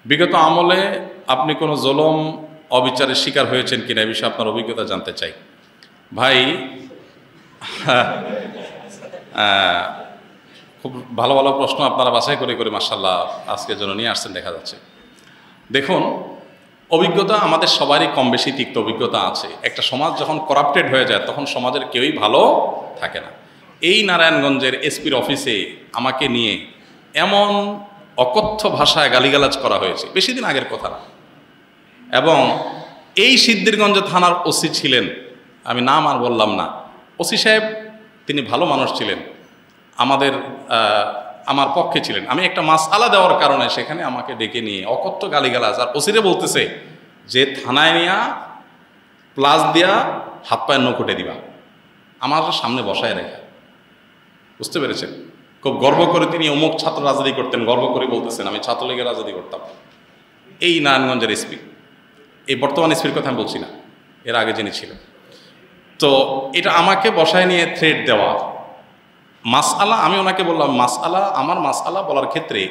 বিগত আমলে আপনি কোনো জুলুম অবিচারের শিকার হয়েছেন কিনা এই বিষয়ে আপনার অভিজ্ঞতা জানতে চাই। ভাই, খুব ভালো ভালো প্রশ্ন আপনারা বাছাই করে করে মাশাআল্লাহ আজকের জন্য নিয়ে আসছেন দেখা যাচ্ছে। দেখুন, অভিজ্ঞতা আমাদের সবারই কম বেশি তিক্ত অভিজ্ঞতা আছে। একটা সমাজ যখন করাপ্টেড হয়ে যায় তখন সমাজের কেউই ভালো থাকে না। এই নারায়ণগঞ্জের এসপির অফিসে আমাকে নিয়ে এমন অকথ্য ভাষায় গালিগালাজ করা হয়েছে, বেশি দিন আগের কথা না। এবং এই সিদ্ধিরগঞ্জ থানার ওসি ছিলেন, আমি নাম আর বললাম না, ওসি সাহেব তিনি ভালো মানুষ ছিলেন, আমার পক্ষে ছিলেন। আমি একটা মাসআলা দেওয়ার কারণে সেখানে আমাকে ডেকে নিয়ে অকথ্য গালিগালাজ, আর ওসিরে বলতেছে যে থানায় নিয়া প্লাস দিয়া হাত পায়ের নখুটে দিবা, আমার সামনে বসায় রেখা। বুঝতে পেরেছেন? খুব গর্ব করে তিনি অমুক ছাত্র রাজনীতি করতেন, গর্ব করে বলতেছেন আমি ছাত্রলীগের রাজনীতি করতাম। এই নারায়ণগঞ্জের এসপি, এই বর্তমান এসপির কথা আমি বলছি না, এর আগে যিনি ছিলেন। তো এটা আমাকে বসায় নিয়ে থ্রেট দেওয়া মাসআলা, আমি ওনাকে বললাম মাসআলা, আমার মাসআলা বলার ক্ষেত্রে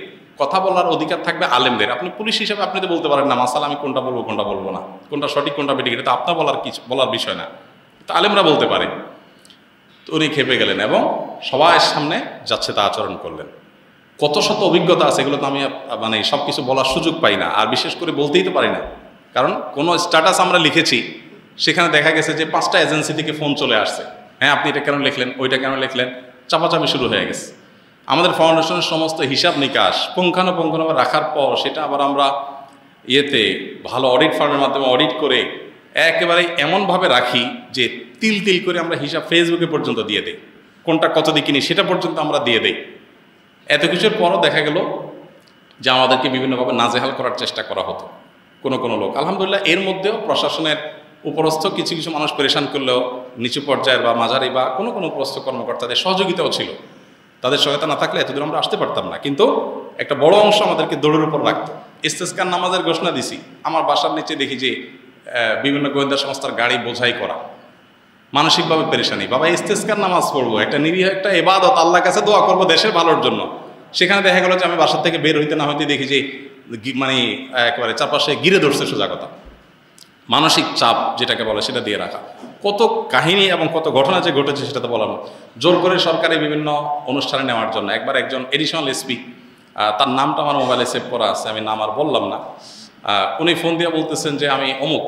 কথা বলার অধিকার থাকবে আলেমদের। আপনি পুলিশ হিসেবে আপনি তো বলতে পারেন না মাসআলা আমি কোনটা বলবো কোনটা বলবো না, কোনটা সঠিক কোনটা বেঠিক, এটা তো আপনার বলার বিষয় না, তো আলেমরা বলতে পারে। তো উনি খেপে গেলেন এবং সবার সামনে যাচ্ছে তা আচরণ করলেন। কত শত অভিজ্ঞতা আছে, এগুলো তো আমি মানে সব কিছু বলার সুযোগ পাই না, আর বিশেষ করে বলতেই তো পারি না। কারণ কোনো স্ট্যাটাস আমরা লিখেছি, সেখানে দেখা গেছে যে 5টা এজেন্সি থেকে ফোন চলে আসছে, হ্যাঁ আপনি এটা কেন লিখলেন, ওইটা কেন লিখলেন, চাপাচাপি শুরু হয়ে গেছে। আমাদের ফাউন্ডেশনের সমস্ত হিসাব নিকাশ পুঙ্খানুপুঙ্খভাবে রাখার পর সেটা আবার আমরা ভালো অডিট ফার্মের মাধ্যমে অডিট করে একেবারে এমনভাবে রাখি যে তিল তিল করে আমরা হিসাব ফেসবুকে পর্যন্ত দিয়ে দিই, কোনটা কত দিয়ে কিনি সেটা পর্যন্ত আমরা দিয়ে দিই। এত কিছুর পরও দেখা গেল যে আমাদেরকে বিভিন্নভাবে নাজেহাল করার চেষ্টা করা হতো কোনো লোক। আলহামদুলিল্লাহ এর মধ্যেও প্রশাসনের উপরস্থ কিছু কিছু মানুষ পরেশান করলেও নিচু পর্যায়ের বা মাঝারি বা কোনো উপরস্থ কর্মকর্তাদের সহযোগিতাও ছিল। তাদের সহায়তা না থাকলে এতদূর আমরা আসতে পারতাম না। কিন্তু একটা বড় অংশ আমাদেরকে দৌড়ের উপর রাখতো। ইস্তেসকার নামাজের ঘোষণা দিছি, আমার বাসার নিচে দেখি যে বিভিন্ন গোয়েন্দা সংস্থার গাড়ি বোঝাই করা, মানসিকভাবে পেরেশানি। বাবা ইস্তেসকার নামাজ পড়বো, একটা নিরীহ একটা ইবাদত, আল্লাহর কাছে দোয়া করবো দেশের ভালোর জন্য। সেখানে দেখা গেল যে আমি বাসার থেকে বের হইতে না হইতে দেখি যে মানে একেবারে চারপাশে ঘিরে ধরছে, সোজা কথা। মানসিক চাপ যেটাকে বলে সেটা দিয়ে রাখা, কত কাহিনী এবং কত ঘটনা যে ঘটেছে সেটা তো বলার। জোর করে সরকারি বিভিন্ন অনুষ্ঠানে নেওয়ার জন্য একবার একজন এডিশনাল এসপি, তার নামটা আমার মোবাইলে সেভ করা আছে, আমি নাম আর বললাম না, উনি ফোন দিয়ে বলতেছেন যে আমি অমুক।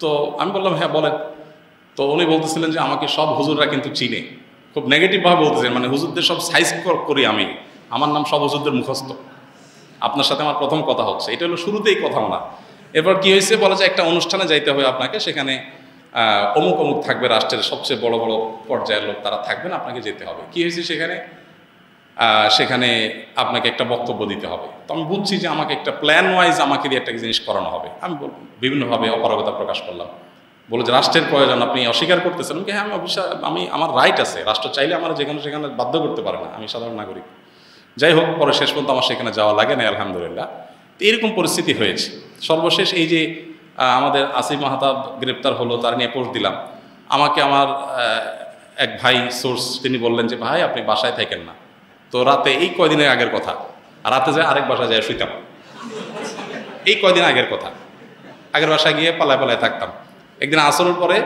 তো আমি বললাম হ্যাঁ বলেন। তো উনি বলতেছিলেন যে আমাকে সব হুজুররা কিন্তু চিনে, খুব নেগেটিভভাবে বলতেছেন, মানে হুজুরদের সব সাইজ করি আমি, আমার নাম সব হুজুরদের মুখস্থ, আপনার সাথে আমার প্রথম কথা হচ্ছে। এটা হলো শুরুতেই কথা না। এরপর কি হয়েছে বলা যায় একটা অনুষ্ঠানে যাইতে হবে আপনাকে, সেখানে অমুক থাকবে, রাষ্ট্রের সবচেয়ে বড় বড় পর্যায়ের লোক তারা থাকবেন, আপনাকে যেতে হবে। কি হয়েছে সেখানে আপনাকে একটা বক্তব্য দিতে হবে। তো আমি বুঝছি যে আমাকে একটা প্ল্যান ওয়াইজ আমাকে দিয়ে একটা জিনিস করানো হবে। আমি বিভিন্নভাবে অপারগতা প্রকাশ করলাম, বলে যে রাষ্ট্রের প্রয়োজন আপনি অস্বীকার করতেছেন। হ্যাঁ আমি আমার রাইট আছে, রাষ্ট্র চাইলে আমার সেখানে বাধ্য করতে পারে না, আমি সাধারণ নাগরিক। যাই হোক, পরে শেষ পর্যন্ত আমার সেখানে যাওয়া লাগে না আলহামদুলিল্লাহ। তো এরকম পরিস্থিতি হয়েছে। সর্বশেষ এই যে আমাদের আসিফ মাহতাব গ্রেপ্তার হলো, তার নিয়ে পোস্ট দিলাম। আমাকে আমার এক ভাই সোর্স তিনি বললেন যে ভাই আপনি বাসায় থাকেন না। তো রাতে, এই কয়দিনের আগের কথা, রাতে যায় আরেক বাসায় যায় শুইতাম, এই কয়দিন আগের কথা। আগের বাসায় গিয়ে পালায় থাকতাম। একদিন আসরের পরে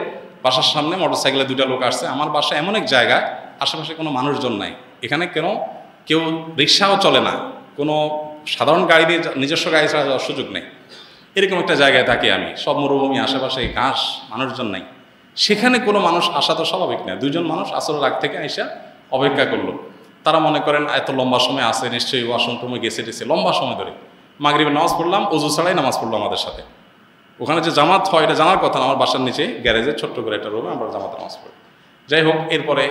বাসার সামনে মোটরসাইকেলে 2টা লোক আসছে। আমার বাসা এমন এক জায়গায় আশেপাশে কোনো মানুষজন নাই, এখানে কেউ রিক্সাও চলে না, কোনো সাধারণ গাড়ি দিয়ে নিজস্ব গাড়ি ছাড়া যাওয়ার সুযোগ নেই। এরকম একটা জায়গায় থাকি আমি, সব মরুভূমি, আশেপাশে ঘাস, মানুষজন নাই। সেখানে কোনো মানুষ আসা তো স্বাভাবিক না। 2জন মানুষ আসরের আগ থেকে এসে অপেক্ষা করলো। তারা মনে করেন এত লম্বা সময় আসে, নিশ্চয়ই ওয়াশরুমে গেছে লম্বা সময় ধরে। মাগরিবের নামাজ পড়লাম, ওযু ছাড়াই নামাজ পড়লো আমাদের সাথে। ওখানে যে জামাত হয় এটা জানার কথা না, আমার বাসার নিচে গ্যারেজে ছোট্ট করে একটা রুমে আমরা জামাতে নামাজ পড়ি। যাই হোক, এরপরে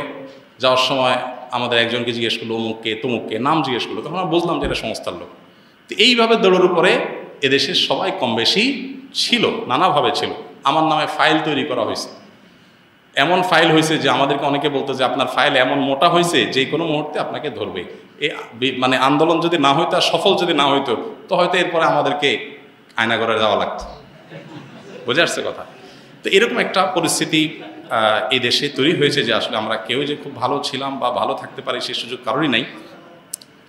যাওয়ার সময় আমাদের একজনকে জিজ্ঞেস করলো অমুককে তমুককে, নাম জিজ্ঞেস করলো, তখন আমরা বুঝলাম যে এটা সংস্থার লোক। তো এইভাবে দৌড়ের উপরে এদেশের সবাই কম বেশি ছিল, নানাভাবে ছিল। আমার নামে ফাইল তৈরি করা হয়েছে, এমন ফাইল হয়েছে যে আমাদেরকে অনেকে বলতো যে আপনার ফাইল এমন মোটা হয়েছে যে কোনো মুহূর্তে আপনাকে ধরবে। মানে আন্দোলন যদি না হইতো, সফল যদি না হইতো, তো হয়তো এরপরে আমাদেরকে আয়নাঘরে যাওয়া লাগতো। বুঝে আসছে কথা? তো এরকম একটা পরিস্থিতি এই দেশে তৈরি হয়েছে যে আসলে আমরা কেউ যে খুব ভালো ছিলাম বা ভালো থাকতে পারি সে সুযোগ কারোরই নাই।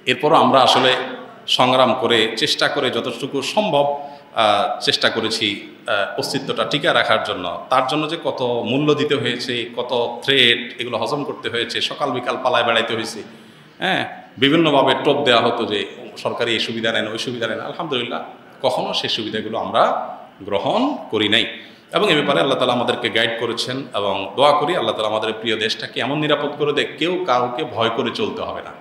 এরপরও আমরা আসলে সংগ্রাম করে চেষ্টা করে যতটুকু সম্ভব চেষ্টা করেছি অস্তিত্বটা টিকে রাখার জন্য। তার জন্য যে কত মূল্য দিতে হয়েছে, কত থ্রেট, এগুলো হজম করতে হয়েছে, সকাল বিকাল পালায় বেড়াইতে হয়েছে, হ্যাঁ, বিভিন্নভাবে টোপ দেওয়া হতো যে সরকারি এই সুবিধা নেন, ওই সুবিধা নেন। আলহামদুলিল্লাহ কখনো সেই সুবিধাগুলো আমরা গ্রহণ করি নাই, এবং এ ব্যাপারে আল্লাহ তালা আমাদেরকে গাইড করেছেন। এবং দোয়া করি আল্লাহ তালা আমাদের প্রিয় দেশটাকে এমন নিরাপদ করে দেয়, কেউ কাউকে ভয় করে চলতে হবে না।